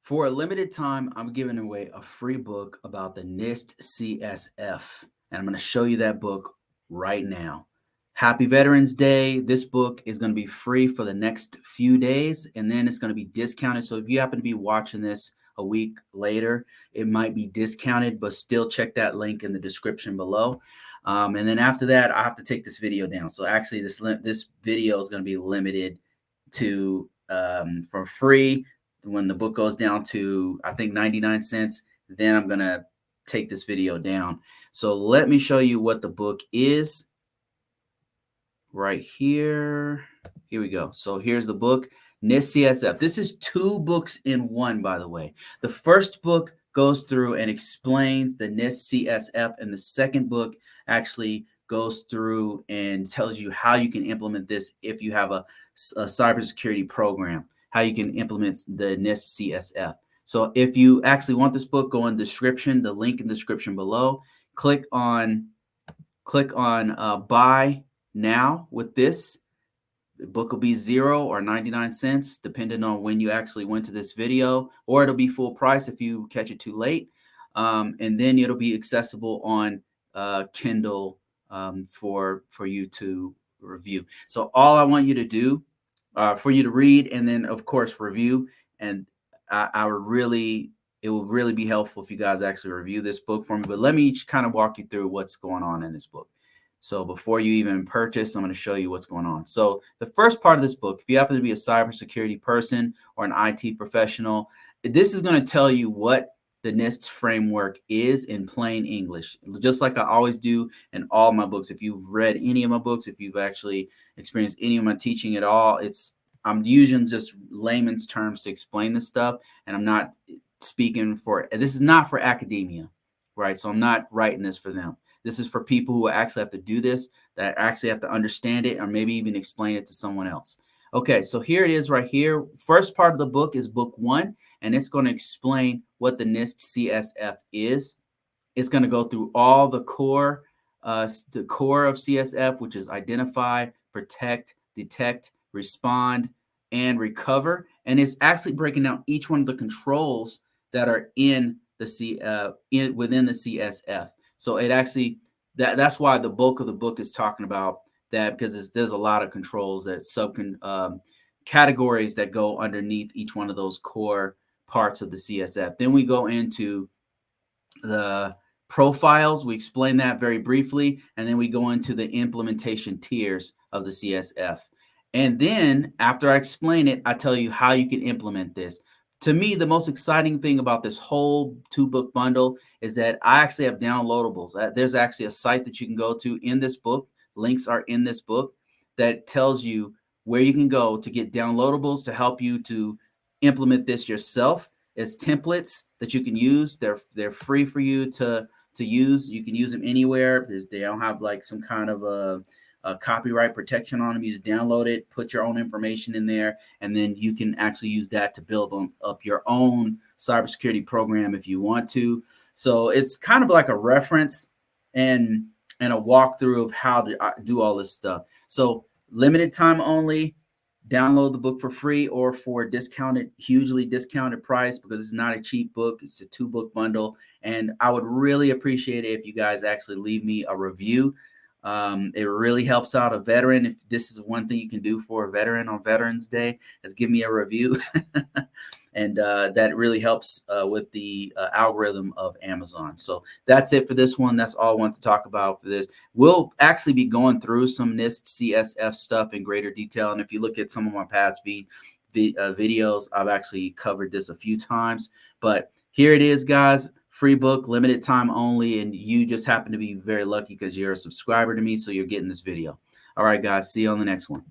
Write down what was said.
For a limited time, I'm giving away a free book about the NIST CSF, and I'm going to show you that book right now. Happy Veterans Day. This book is going to be free for the next few days, and then it's going to be discounted. So if you happen to be watching this a week later, it might be discounted, but still check that link in the description below. And then after that, I have to take this video down. So actually, this video is going to be limited to for free. When the book goes down to, I think, 99 cents, then I'm going to take this video down. So let me show you what the book is right here. Here we go. So here's the book, NIST CSF. This is 2 books in one, by the way. The first book goes through and explains the NIST CSF, and the second book actually goes through and tells you how you can implement this if you have a cybersecurity program, how you can implement the NIST CSF. So if you actually want this book, go in the description, the link in the description below. Click on buy now with this. The book will be 0 or 99 cents, depending on when you actually went to this video, or it'll be full price if you catch it too late. And then it'll be accessible on Kindle for you to review. So all I want you to do for you to read and then of course review, and it will really be helpful if you guys actually review this book for me. But let me kind of walk you through what's going on in this book. So before you even purchase, I'm going to show you what's going on. So the first part of this book, if you happen to be a cybersecurity person or an IT professional, this is going to tell you what the NIST framework is in plain English, just like I always do in all my books. If you've read any of my books, if you've actually experienced any of my teaching at all, I'm using just layman's terms to explain this stuff, and I'm not speaking for, this is not for academia, right? So I'm not writing this for them. This is for people who actually have to do this, that actually have to understand it, or maybe even explain it to someone else. Okay, so here it is right here. First part of the book is book 1, and it's going to explain what the NIST CSF is. It's going to go through all the core of CSF, which is identify, protect, detect, respond, and recover. And it's actually breaking down each one of the controls that are in the within the CSF. So it actually, that's why the bulk of the book is talking about that, because there's a lot of controls, that categories that go underneath each one of those core parts of the CSF. Then we go into the profiles. We explain that very briefly, and then we go into the implementation tiers of the CSF. And then after I explain it, I tell you how you can implement this. To me, the most exciting thing about this whole 2-book bundle is that I actually have downloadables. There's actually a site that you can go to in this book. Links are in this book that tells you where you can go to get downloadables to help you to implement this yourself. It's templates that you can use. They're free for you to use. You can use them anywhere. They don't have like some kind of a copyright protection on them. You just download it, put your own information in there, and then you can actually use that to build up your own cybersecurity program if you want to. So it's kind of like a reference and a walkthrough of how to do all this stuff. So limited time only. Download the book for free or for a hugely discounted price, because it's not a cheap book. It's a 2-book bundle. And I would really appreciate it if you guys actually leave me a review. It really helps out a veteran. If this is one thing you can do for a veteran on Veterans Day, is give me a review. And that really helps with the algorithm of Amazon. So that's it for this one. That's all I want to talk about for this. We'll actually be going through some NIST CSF stuff in greater detail. And if you look at some of my past videos, I've actually covered this a few times. But here it is, guys. Free book, limited time only. And you just happen to be very lucky because you're a subscriber to me, so you're getting this video. All right, guys. See you on the next one.